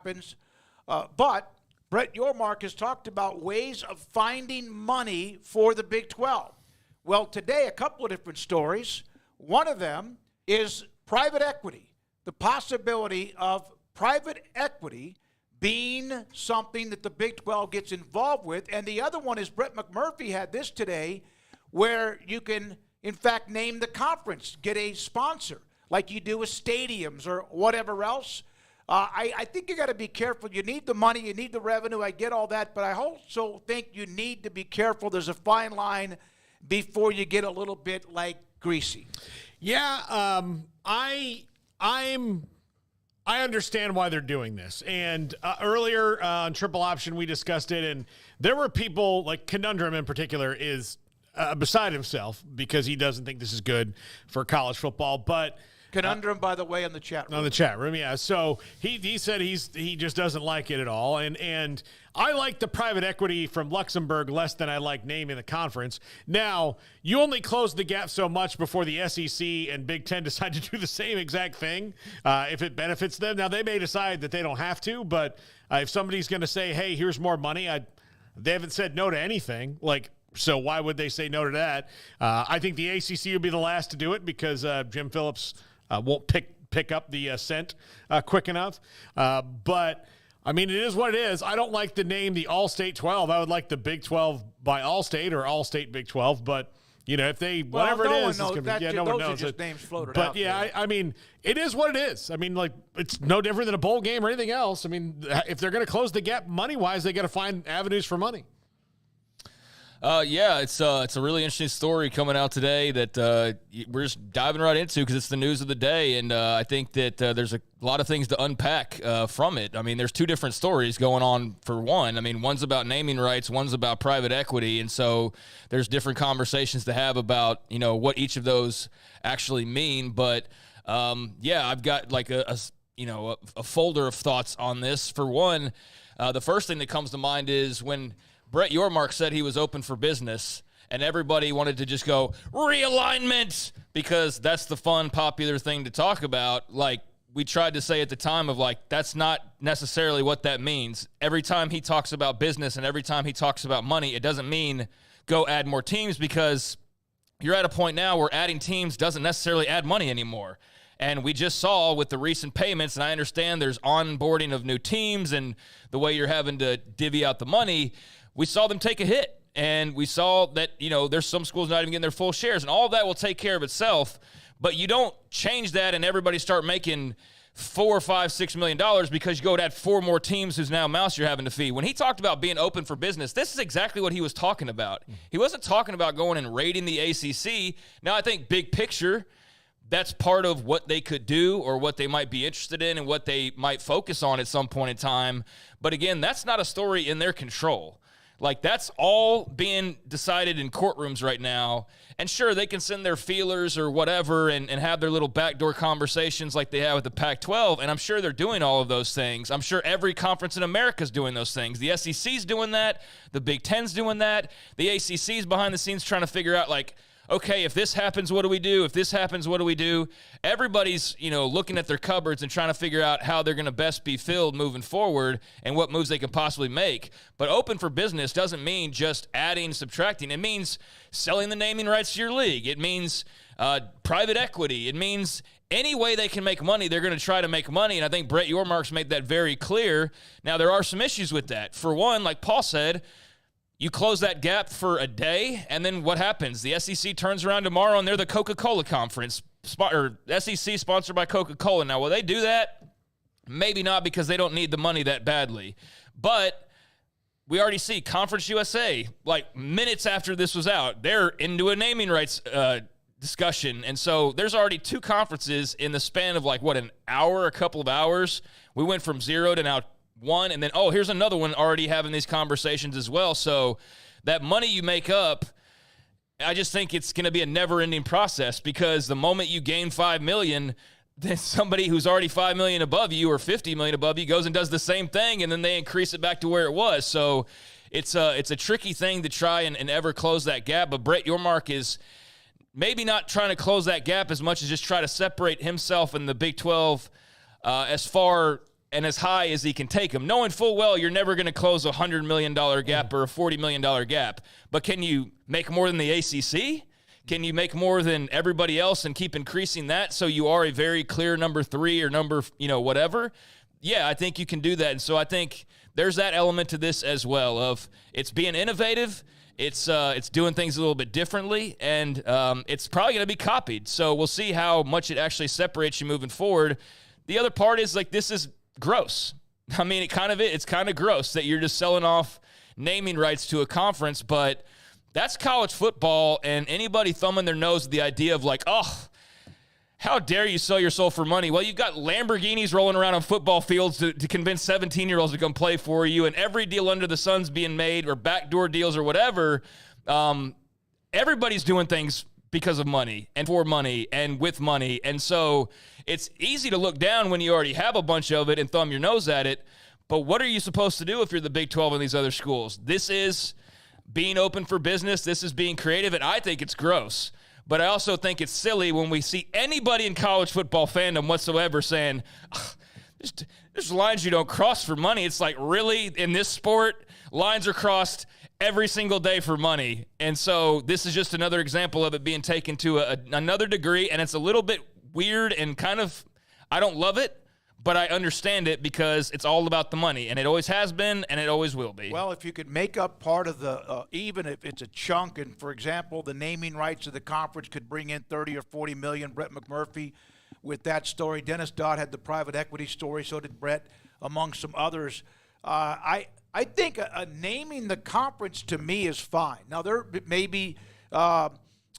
happens. But Brett Yormark has talked about ways of finding money for the Big 12. Well, today, a couple of different stories. One of them is private equity, the possibility of private equity being something that the Big 12 gets involved with. And the other one is Brett McMurphy had this today, where you can, in fact, name the conference, get a sponsor, like you do with stadiums or whatever else. I think you got to be careful. You need the money, you need the revenue. I get all that, but I also think you need to be careful. There's a fine line before you get a little bit like greasy. Yeah, I understand why they're doing this. And earlier on Triple Option, we discussed it, and there were people, like Conundrum in particular, is beside himself because he doesn't think this is good for college football. But Conundrum, by the way, on the chat room. On the chat room, yeah. So he said he just doesn't like it at all. And I like the private equity from Luxembourg less than I like naming the conference. Now, you only close the gap so much before the SEC and Big Ten decide to do the same exact thing if it benefits them. Now, they may decide that they don't have to, but if somebody's going to say, hey, here's more money, they haven't said no to anything. So why would they say no to that? I think the ACC would be the last to do it because Jim Phillips won't pick up the scent quick enough. But, I mean, it is what it is. I don't like the name the All-State 12. I would like the Big 12 by All-State or All-State Big 12. But, you know, if they, whatever it is, it's going to be, yeah, no one knows. Those are just names floated out. But, yeah, I mean, it is what it is. I mean, like, it's no different than a bowl game or anything else. I mean, if they're going to close the gap money-wise, they got to find avenues for money. Yeah, it's a really interesting story coming out today that we're just diving right into because it's the news of the day, and I think that there's a lot of things to unpack from it. I mean, there's two different stories going on for one. I mean, one's about naming rights, one's about private equity, and so there's different conversations to have about, you know, what each of those actually mean. But, yeah, I've got like a folder of thoughts on this. For one, the first thing that comes to mind is when Brett Yormark said he was open for business, and everybody wanted to just go, realignment, because that's the fun, popular thing to talk about. Like, we tried to say at the time of, like, that's not necessarily what that means. Every time he talks about business and every time he talks about money, it doesn't mean go add more teams, because you're at a point now where adding teams doesn't necessarily add money anymore. And we just saw with the recent payments, and I understand there's onboarding of new teams and the way you're having to divvy out the money, we saw them take a hit, and we saw that, you know, there's some schools not even getting their full shares, and all of that will take care of itself. But you don't change that and everybody start making $4, $5, $6 million because you go to add 4 more teams whose now mouse you're having to feed. When he talked about being open for business, this is exactly what he was talking about. He wasn't talking about going and raiding the ACC. Now, I think big picture, that's part of what they could do or what they might be interested in and what they might focus on at some point in time. But again, that's not a story in their control. Like, that's all being decided in courtrooms right now. And sure, they can send their feelers or whatever and have their little backdoor conversations like they have with the Pac-12, and I'm sure they're doing all of those things. I'm sure every conference in America is doing those things. The SEC's doing that. The Big Ten's doing that. The ACC's behind the scenes trying to figure out, like, okay, if this happens, what do we do? If this happens, what do we do? Everybody's, you know, looking at their cupboards and trying to figure out how they're going to best be filled moving forward and what moves they can possibly make. But open for business doesn't mean just adding, subtracting. It means selling the naming rights to your league. It means private equity. It means any way they can make money, they're going to try to make money. And I think Brett Yormark's made that very clear. Now, there are some issues with that. For one, like Paul said, you close that gap for a day, and then what happens? The SEC turns around tomorrow, and they're the Coca-Cola conference, or SEC sponsored by Coca-Cola. Now, will they do that? Maybe not, because they don't need the money that badly. But we already see Conference USA, like minutes after this was out, they're into a naming rights discussion. And so there's already 2 conferences in the span of, like, what, an hour, a couple of hours? We went from 0 to now 1, and then, oh, here's another one already having these conversations as well. So that money you make up, I just think it's going to be a never-ending process, because the moment you gain $5 million, then somebody who's already $5 million above you or $50 million above you goes and does the same thing, and then they increase it back to where it was. So it's a tricky thing to try and ever close that gap. But Brett Yormark is maybe not trying to close that gap as much as just try to separate himself and the Big 12 as far and as high as he can take them, knowing full well you're never going to close a $100 million gap or a $40 million gap. But can you make more than the ACC? Can you make more than everybody else and keep increasing that so you are a very clear number 3 or number, whatever? Yeah, I think you can do that. And so I think there's that element to this as well of it's being innovative. It's doing things a little bit differently, and it's probably going to be copied. So we'll see how much it actually separates you moving forward. The other part is, this is gross. I mean, it's kind of gross that you're just selling off naming rights to a conference, but that's college football, and anybody thumbing their nose at the idea of how dare you sell your soul for money? Well, you've got Lamborghinis rolling around on football fields to convince 17-year-olds to come play for you, and every deal under the sun's being made, or backdoor deals or whatever. Everybody's doing things because of money and for money and with money. And so it's easy to look down when you already have a bunch of it and thumb your nose at it. But what are you supposed to do if you're the Big 12 and these other schools? This is being open for business. This is being creative, and I think it's gross. But I also think it's silly when we see anybody in college football fandom whatsoever saying, there's lines you don't cross for money. It's like, really? In this sport, lines are crossed every single day for money. And so this is just another example of it being taken to another degree, and it's a little bit weird and kind of, I don't love it, but I understand it because it's all about the money, and it always has been, and it always will be. Well, if you could make up part of the, even if it's a chunk, and for example, the naming rights of the conference could bring in 30 or 40 million. Brett McMurphy with that story. Dennis Dodd had the private equity story. So did Brett, among some others. I think naming the conference to me is fine. Now there may be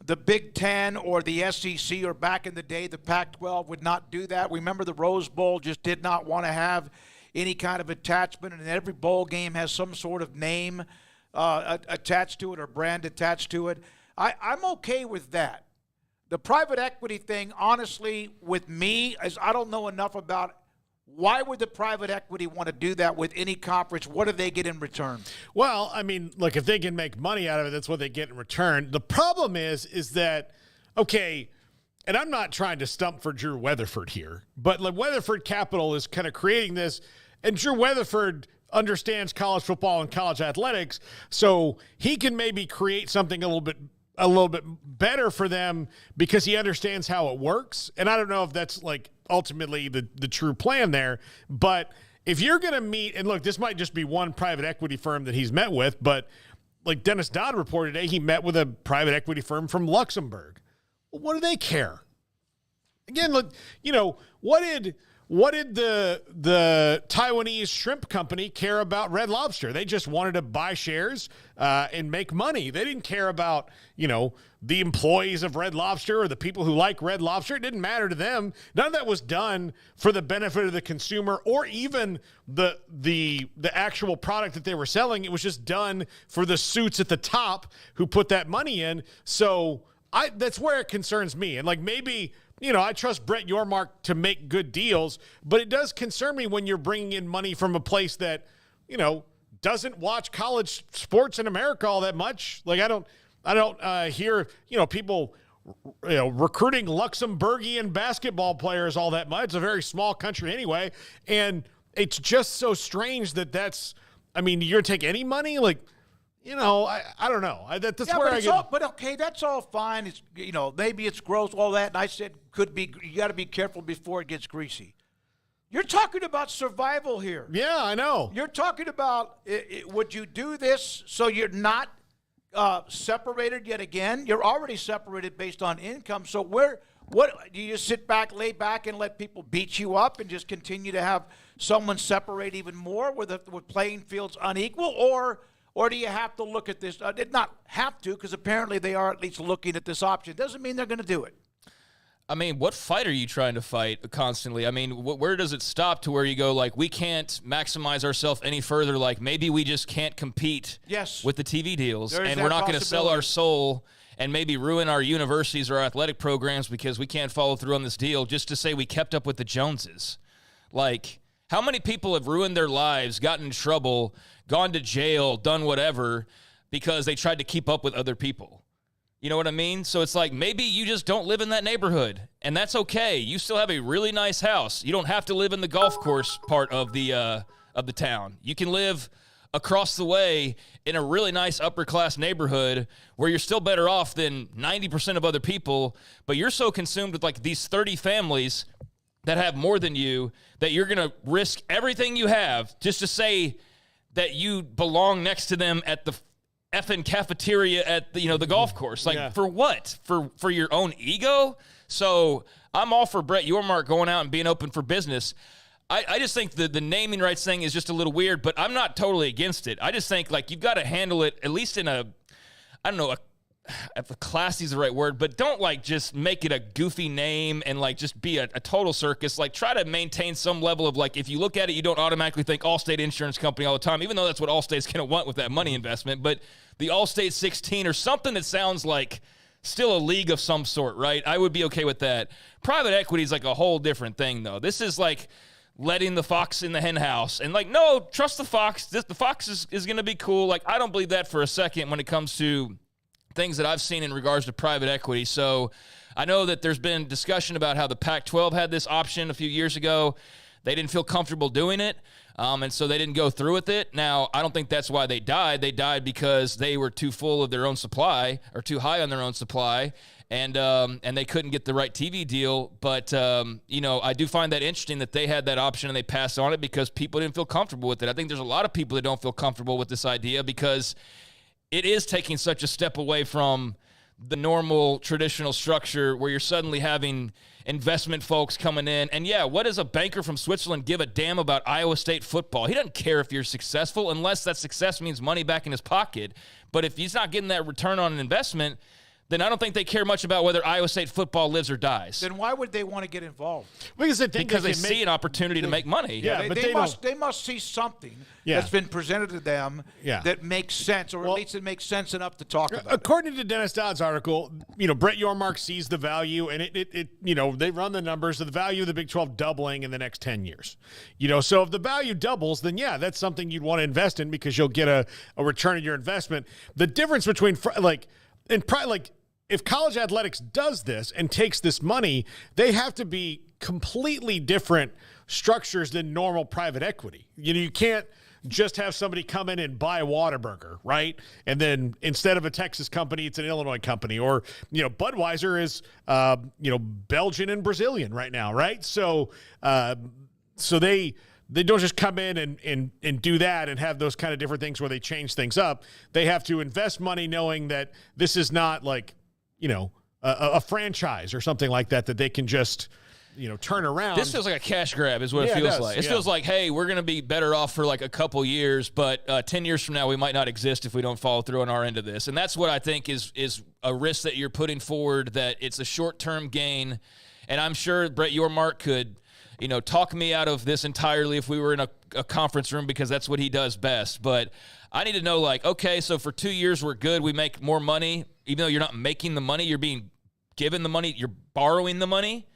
the Big Ten or the SEC, or back in the day, the Pac-12 would not do that. Remember, the Rose Bowl just did not want to have any kind of attachment, and every bowl game has some sort of name attached to it or brand attached to it. I'm okay with that. The private equity thing, honestly, with me, is I don't know enough about why would the private equity want to do that with any conference? What do they get in return? Well, I mean, look, if they can make money out of it, that's what they get in return. The problem is that, okay, and I'm not trying to stump for Drew Weatherford here, but Weatherford Capital is kind of creating this, and Drew Weatherford understands college football and college athletics, so he can maybe create something a little bit better for them because he understands how it works. And I don't know if that's ultimately the true plan there, but if you're going to meet, and look, this might just be one private equity firm that he's met with, but like Dennis Dodd reported today, he met with a private equity firm from Luxembourg. Well, what do they care? Again, look, what did the Taiwanese shrimp company care about Red Lobster? They just wanted to buy shares and make money. They didn't care about, the employees of Red Lobster or the people who like Red Lobster. It didn't matter to them. None of that was done for the benefit of the consumer or even the actual product that they were selling. It was just done for the suits at the top who put that money in. So that's where it concerns me. And maybe, I trust Brett Yormark to make good deals, but it does concern me when you're bringing in money from a place that, doesn't watch college sports in America all that much. I don't hear, people, recruiting Luxembourgian basketball players all that much. It's a very small country anyway. And it's just so strange you're going to take any money? I don't know. That's where I get. But okay, that's all fine. It's maybe it's gross, all that. And I said could be. You got to be careful before it gets greasy. You're talking about survival here. Yeah, I know. You're talking about would you do this so you're not separated yet again? You're already separated based on income. So what do you just sit back, lay back, and let people beat you up and just continue to have someone separate even more with playing fields unequal, or do you have to look at this? Not have to, because apparently they are at least looking at this option. Doesn't mean they're going to do it. I mean, what fight are you trying to fight constantly? I mean, where does it stop to where you go, we can't maximize ourselves any further? Maybe we just can't compete with the TV deals, and we're not going to sell our soul and maybe ruin our universities or our athletic programs because we can't follow through on this deal just to say we kept up with the Joneses. How many people have ruined their lives, gotten in trouble, gone to jail, done whatever because they tried to keep up with other people? You know what I mean? So it's like maybe you just don't live in that neighborhood, and that's okay. You still have a really nice house. You don't have to live in the golf course part of the town. You can live across the way in a really nice upper-class neighborhood where you're still better off than 90% of other people, but you're so consumed with like these 30 families that have more than you that you're going to risk everything you have just to say that you belong next to them at the effing cafeteria at the golf course. Like, for what? For your own ego? So I'm all for Brett Yormark going out and being open for business. I just think the naming rights thing is just a little weird, but I'm not totally against it. I just think, like, you've got to handle it at least in a, I don't know, if classy is the right word, but don't, like, just make it a goofy name and, like, just be a total circus. Like, try to maintain some level of, like, if you look at it, you don't automatically think Allstate Insurance Company all the time, even though that's what Allstate's going to want with that money investment, but the Allstate 16 or something that sounds like still a league of some sort, right? I would be okay with that. Private equity is, like, a whole different thing, though. This is, like, letting the fox in the hen house. And, like, no, trust the fox. The fox is going to be cool. Like, I don't believe that for a second when it comes to things that I've seen in regards to private equity. So I know that there's been discussion about how the Pac-12 had this option a few years ago. They didn't feel comfortable doing it, and so they didn't go through with it. Now, I don't think that's why they died. They died because they were too full of their own supply or too high on their own supply, and they couldn't get the right TV deal. But, I do find that interesting that they had that option and they passed on it because people didn't feel comfortable with it. I think there's a lot of people that don't feel comfortable with this idea because it is taking such a step away from the normal traditional structure where you're suddenly having investment folks coming in. And, yeah, what does a banker from Switzerland give a damn about Iowa State football? He doesn't care if you're successful unless that success means money back in his pocket. But if he's not getting that return on an investment, then I don't think they care much about whether Iowa State football lives or dies. Then why would they want to get involved? Because they see an opportunity to make money. Yeah, but they must see something that's been presented to them that makes sense, or at least it makes sense enough to talk about. According to Dennis Dodd's article, Brett Yormark sees the value, and they run the numbers of the value of the Big 12 doubling in the next 10 years. So if the value doubles, then that's something you'd want to invest in because you'll get a return on your investment. The difference between if college athletics does this and takes this money, they have to be completely different structures than normal private equity. You can't just have somebody come in and buy a Whataburger, right? And then instead of a Texas company, it's an Illinois company. Or, Budweiser is, Belgian and Brazilian right now, right? So they don't just come in and do that and have those kind of different things where they change things up. They have to invest money knowing that this is not like, a franchise or something like that they can just, turn around. This feels like a cash grab is what it feels like. It feels like, hey, we're going to be better off for like a couple years, but 10 years from now, we might not exist if we don't follow through on our end of this. And that's what I think is a risk that you're putting forward, that it's a short-term gain. And I'm sure Brett Yormark could, talk me out of this entirely if we were in a conference room because that's what he does best. But I need to know, like, okay, so for 2 years we're good. We make more money. Even though you're not making the money, you're being given the money. You're borrowing the money.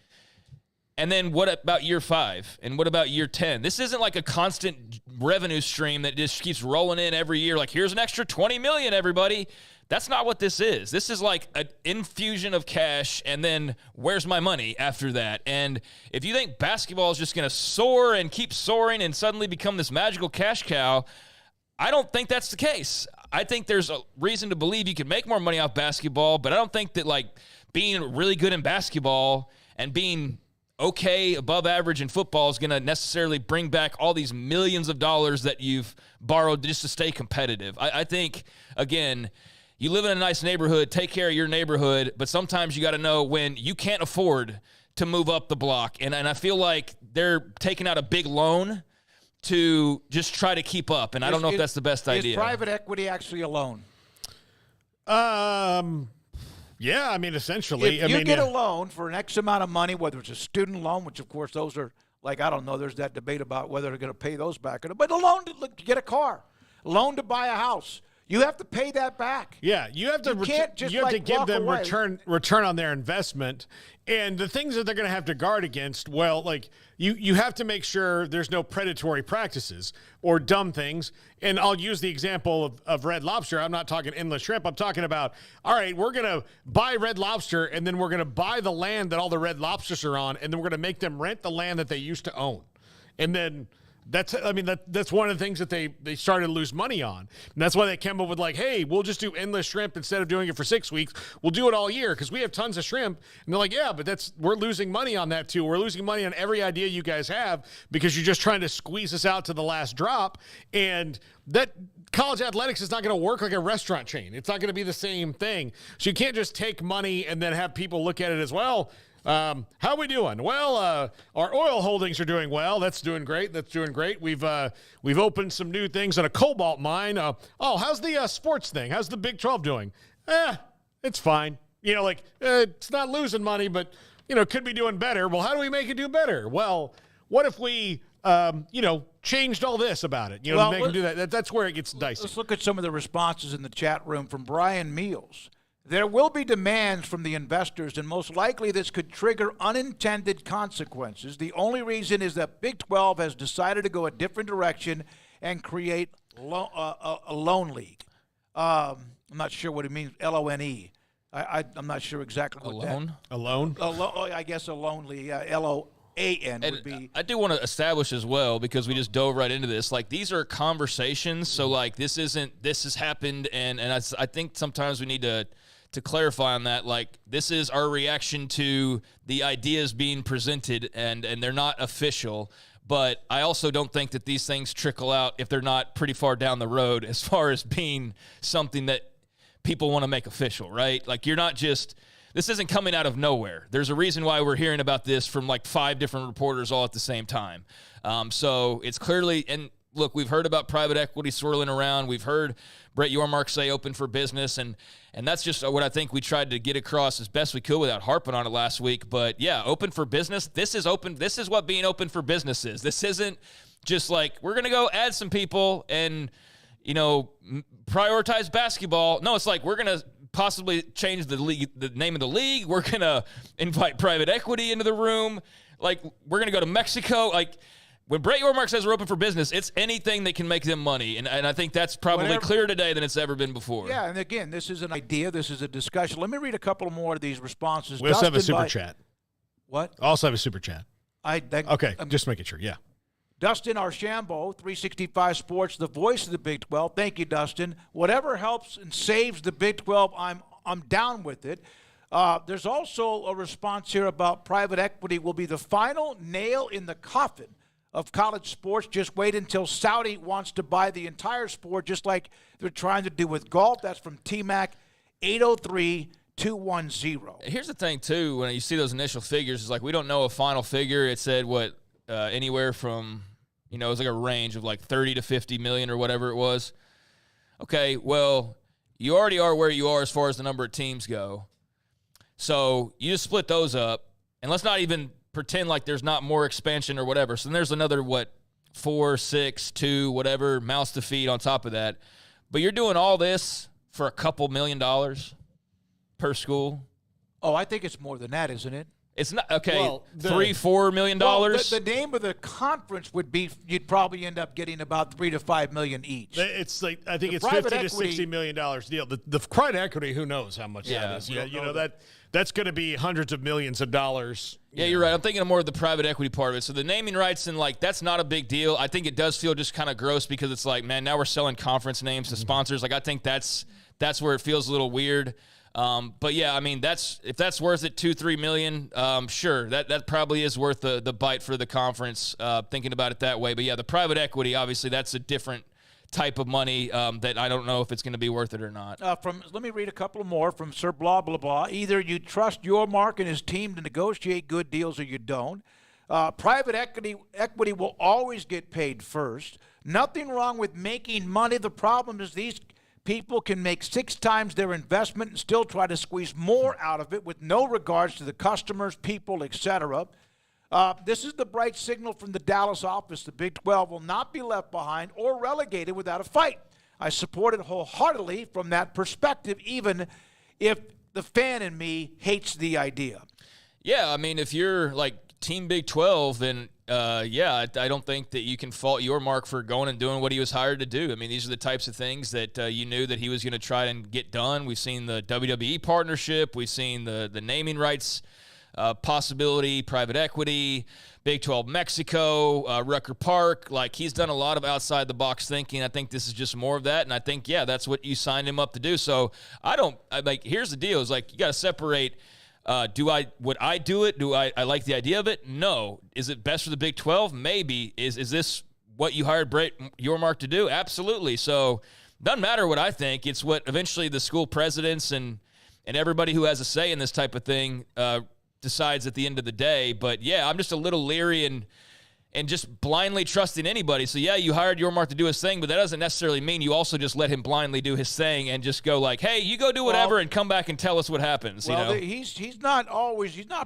And then what about year 5? And what about year 10? This isn't like a constant revenue stream that just keeps rolling in every year. Like, here's an extra $20 million, everybody. That's not what this is. This is like an infusion of cash, and then where's my money after that? And if you think basketball is just going to soar and keep soaring and suddenly become this magical cash cow, I don't think that's the case. I think there's a reason to believe you can make more money off basketball, but I don't think that, like, being really good in basketball and being okay above average in football is going to necessarily bring back all these millions of dollars that you've borrowed just to stay competitive. I think, again, you live in a nice neighborhood, take care of your neighborhood, but sometimes you got to know when you can't afford to move up the block. And I feel like they're taking out a big loan to just try to keep up, and I don't know if that's the best idea. Is private equity actually a loan? Yeah, I mean, essentially. If you get a loan for an X amount of money, whether it's a student loan, which, of course, those are, like, I don't know, there's that debate about whether they're going to pay those back. But a loan to get a car, a loan to buy a house. You have to pay that back. Yeah, you have to. You can't just you have to like give walk them away. return on their investment, and the things that they're going to have to guard against. Well, like you have to make sure there's no predatory practices or dumb things. And I'll use the example of Red Lobster. I'm not talking endless shrimp. I'm talking about, all right, we're going to buy Red Lobster, and then we're going to buy the land that all the Red Lobsters are on, and then we're going to make them rent the land that they used to own, and then. That's one of the things that they started to lose money on. And that's why they came up with like, hey, we'll just do endless shrimp instead of doing it for 6 weeks. We'll do it all year because we have tons of shrimp. And they're like, yeah, but we're losing money on that too. We're losing money on every idea you guys have because you're just trying to squeeze us out to the last drop. And that college athletics is not going to work like a restaurant chain. It's not going to be the same thing. So you can't just take money and then have people look at it as, well, how are we doing? Well, our oil holdings are doing well. That's doing great. We've opened some new things in a cobalt mine. How's the sports thing? How's the Big 12 doing? It's fine. It's not losing money, but, could be doing better. Well, how do we make it do better? Well, what if we, changed all this about it? Make them do that. That's where it gets dicey. Let's look at some of the responses in the chat room from Brian Meals. There will be demands from the investors, and most likely this could trigger unintended consequences. The only reason is that Big 12 has decided to go a different direction and create a loan league. I'm not sure what it means, L-O-N-E. I'm not sure exactly what A loan? I guess a loan league, L-O-A-N would be. I do want to establish as well, because we just dove right into this. Like, these are conversations, so like this has happened, and I think sometimes we need to clarify on that. Like, this is our reaction to the ideas being presented, and they're not official. But I also don't think that these things trickle out if they're not pretty far down the road as far as being something that people want to make official, right? Like, this isn't coming out of nowhere. There's a reason why we're hearing about this from like 5 different reporters all at the same time. So it's clearly, and look, we've heard about private equity swirling around. We've heard Brett Yormark say open for business, and that's just what I think we tried to get across as best we could without harping on it last week. But yeah, open for business. This is open. This is what being open for business is. This isn't just like, we're going to go add some people and, prioritize basketball. No, it's like, we're going to possibly change the league, the name of the league. We're going to invite private equity into the room. Like, we're going to go to Mexico. Like, when Brett Yormark says we're open for business, it's anything that can make them money. And I think that's probably clearer today than it's ever been before. Yeah, and again, this is an idea. This is a discussion. Let me read a couple more of these responses. We also have a super chat. What? Also have a super chat. Okay, just making sure, yeah. Dustin Archambault, 365 Sports, the voice of the Big 12. Thank you, Dustin. Whatever helps and saves the Big 12, I'm down with it. There's also a response here about private equity will be the final nail in the coffin of college sports. Just wait until Saudi wants to buy the entire sport, just like they're trying to do with golf. That's from TMAC 803-210. Here's the thing, too, when you see those initial figures, it's like, we don't know a final figure. It said, anywhere from, it was like a range of like 30 to 50 million or whatever it was. Okay, well, you already are where you are as far as the number of teams go. So you just split those up, and let's not even pretend like there's not more expansion or whatever. So then there's another, 4, 6, 2, whatever, mouths to feed on top of that. But you're doing all this for a couple $1 million per school. Oh, I think it's more than that, isn't it? It's not, okay, $3-4 million. Well, the name of the conference would be, you'd probably end up getting about $3 to $5 million each. It's like, I think it's $50 to $60 million deal. The private equity, who knows how much that is? Yeah, that's going to be hundreds of millions of dollars. Yeah, you're right. I'm thinking of more of the private equity part of it. So the naming rights, and like, that's not a big deal. I think it does feel just kind of gross, because it's like, man, now we're selling conference names to sponsors. Like, I think that's where it feels a little weird. But yeah, I mean, if that's worth it, $2-3 million, sure, that probably is worth the bite for the conference, thinking about it that way. But yeah, the private equity, obviously, that's a different type of money that I don't know if it's going to be worth it or not. Let me read a couple more from Sir Blah Blah Blah. Either you trust Yormark and his team to negotiate good deals, or you don't. Private equity will always get paid first. Nothing wrong with making money. The problem is these people can make 6 times their investment and still try to squeeze more out of it with no regards to the customers, people, etc. This is the bright signal from the Dallas office. The Big 12 will not be left behind or relegated without a fight. I support it wholeheartedly from that perspective, even if the fan in me hates the idea. Yeah, I mean, if you're like Team Big 12, then I don't think that you can fault Yormark for going and doing what he was hired to do. I mean, these are the types of things that you knew that he was going to try and get done. We've seen the WWE partnership. We've seen the naming rights possibility, private equity, Big 12 Mexico, Rucker Park. Like, he's done a lot of outside-the-box thinking. I think this is just more of that, and I think, that's what you signed him up to do. So here's the deal. Is like, you got to separate – would I do it? Do I like the idea of it? No. Is it best for the Big 12? Maybe. Is this what you hired Brett Yormark to do? Absolutely. So doesn't matter what I think. It's what eventually the school presidents and everybody who has a say in this type of thing decides at the end of the day. But yeah, I'm just a little leery and just blindly trusting anybody. So yeah, you hired Yormark to do his thing, but that doesn't necessarily mean you also just let him blindly do his thing and just go like, hey, you go do whatever and come back and tell us what happens. Well, he's not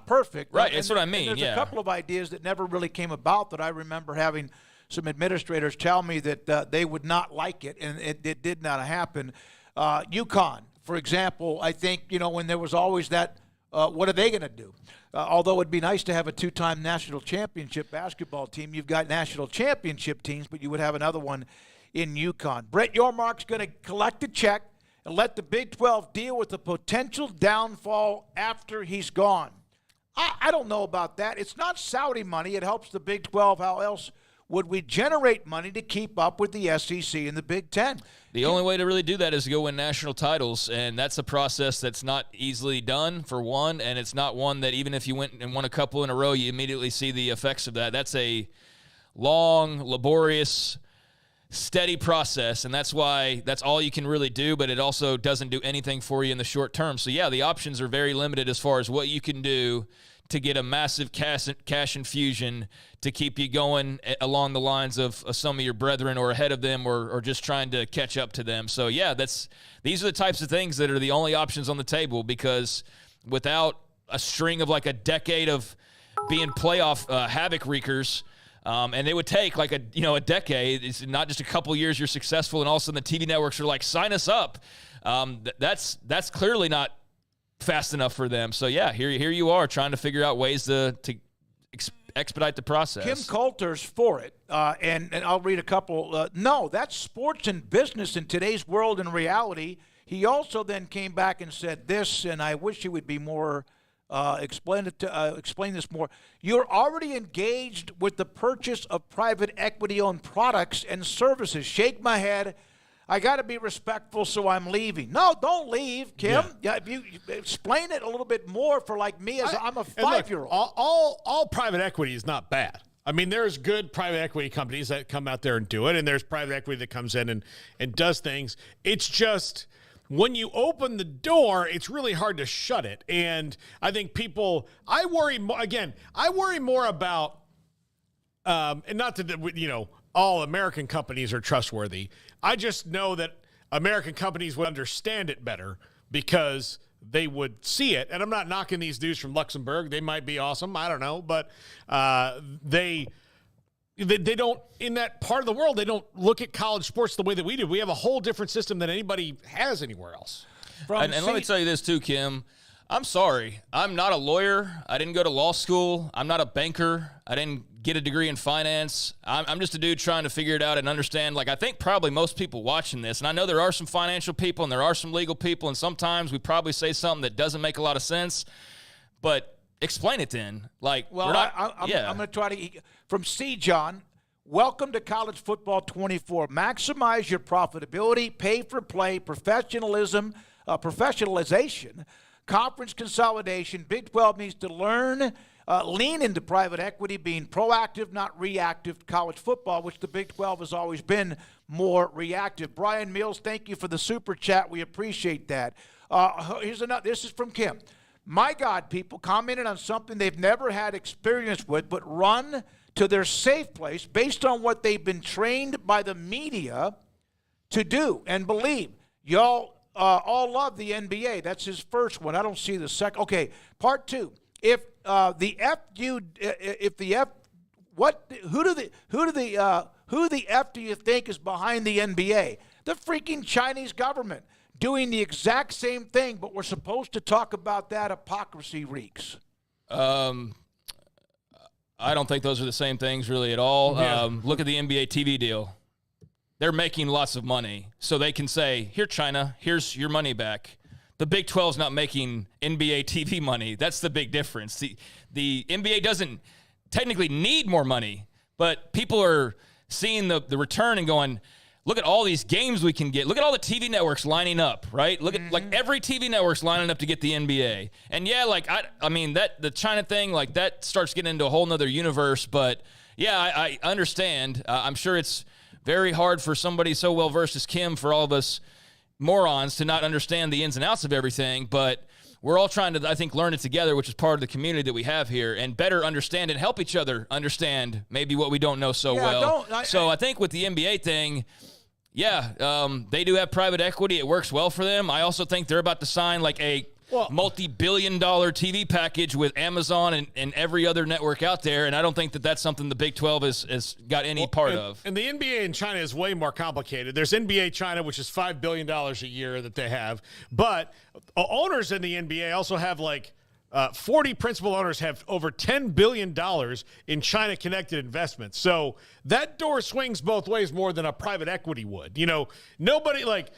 perfect. Right, that's what I mean. There's a couple of ideas that never really came about that I remember having some administrators tell me that they would not like it, and it did not happen. UConn, for example, I think, when there was always that, what are they going to do? Although it'd be nice to have a two-time national championship basketball team. You've got national championship teams, but you would have another one in UConn. Brett Yormark's going to collect a check and let the Big 12 deal with the potential downfall after he's gone. I don't know about that. It's not Saudi money. It helps the Big 12. How else would we generate money to keep up with the SEC and the Big 10? The only way to really do that is to go win national titles, and that's a process that's not easily done, for one, and it's not one that even if you went and won a couple in a row, you immediately see the effects of that. That's a long, laborious, steady process, and that's why that's all you can really do, but it also doesn't do anything for you in the short term. So, yeah, the options are very limited as far as what you can do to get a massive cash infusion to keep you going along the lines of some of your brethren or ahead of them or just trying to catch up to them. So, yeah, these are the types of things that are the only options on the table, because without a string of like a decade of being playoff havoc wreakers, and it would take like a decade. It's not just a couple years you're successful and all of a sudden the TV networks are like, sign us up. That's clearly not fast enough for them. So yeah, here you are trying to figure out ways to expedite the process. Kim Coulter's for it, and I'll read a couple. No, that's sports and business in today's world and reality. He also then came back and said this, and I wish he would be more explain this more. You're already engaged with the purchase of private equity-owned products and services. Shake my head. I got to be respectful, so I'm leaving. No, don't leave, Kim. Yeah, if you explain it a little bit more for like me, as I'm a 5-year-old. All private equity is not bad. I mean, there's good private equity companies that come out there and do it, and there's private equity that comes in and does things. It's just when you open the door, it's really hard to shut it. And I think I worry more about, and not that, all American companies are trustworthy. I just know that American companies would understand it better because they would see it. And I'm not knocking these dudes from Luxembourg. They might be awesome. I don't know. But they don't, in that part of the world, they don't look at college sports the way that we do. We have a whole different system than anybody has anywhere else. And let me tell you this too, Kim. I'm sorry. I'm not a lawyer. I didn't go to law school. I'm not a banker. I didn't get a degree in finance. I'm just a dude trying to figure it out and understand. Like, I think probably most people watching this, and I know there are some financial people and there are some legal people, and sometimes we probably say something that doesn't make a lot of sense, but explain it then. Like, well, I'm going to try to, from C. John, welcome to College Football 24. Maximize your profitability, pay for play, professionalization, conference consolidation. Big 12 needs to lean into private equity, being proactive, not reactive. College football, which the Big 12 has always been more reactive. Brian Mills, thank you for the super chat. We appreciate that. Here's another. This is from Kim. My God, people commented on something they've never had experience with, but run to their safe place based on what they've been trained by the media to do and believe. Y'all all love the NBA. That's his first one. I don't see the second. Okay, part two. Who Who the F do you think is behind the NBA? The freaking Chinese government doing the exact same thing, but we're supposed to talk about that. Hypocrisy reeks. I don't think those are the same things really at all. Yeah. Look at the NBA TV deal. They're making lots of money, so they can say, here, China, here's your money back. The Big 12's not making NBA TV money. That's the big difference. The NBA doesn't technically need more money, but people are seeing the return and going, look at all these games we can get. Look at all the TV networks lining up, right? Look at like every TV network's lining up to get the NBA. And yeah, like I mean that the China thing, like that starts getting into a whole nother universe. But yeah, I understand. I'm sure it's very hard for somebody so well versed as Kim, for all of us morons, to not understand the ins and outs of everything. But we're all trying to, I think, learn it together, which is part of the community that we have here, and better understand and help each other understand maybe what we don't know so well. I think with the NBA thing, yeah, they do have private equity. It works well for them. I also think they're about to sign like a multi-billion-dollar TV package with Amazon and every other network out there, and I don't think that that's something the Big 12 has got any part of. And the NBA in China is way more complicated. There's NBA China, which is $5 billion a year that they have, but owners in the NBA also have like 40 principal owners have over $10 billion in China-connected investments. So that door swings both ways more than a private equity would. You know, nobody like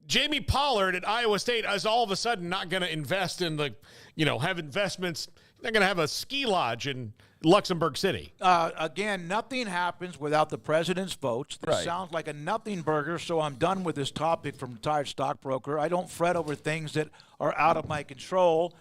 Jamie Pollard at Iowa State is all of a sudden not going to invest in have investments. They're going to have a ski lodge in Luxembourg City. Again, nothing happens without the president's votes. This sounds like a nothing burger, so I'm done with this topic from retired stockbroker. I don't fret over things that are out of my control.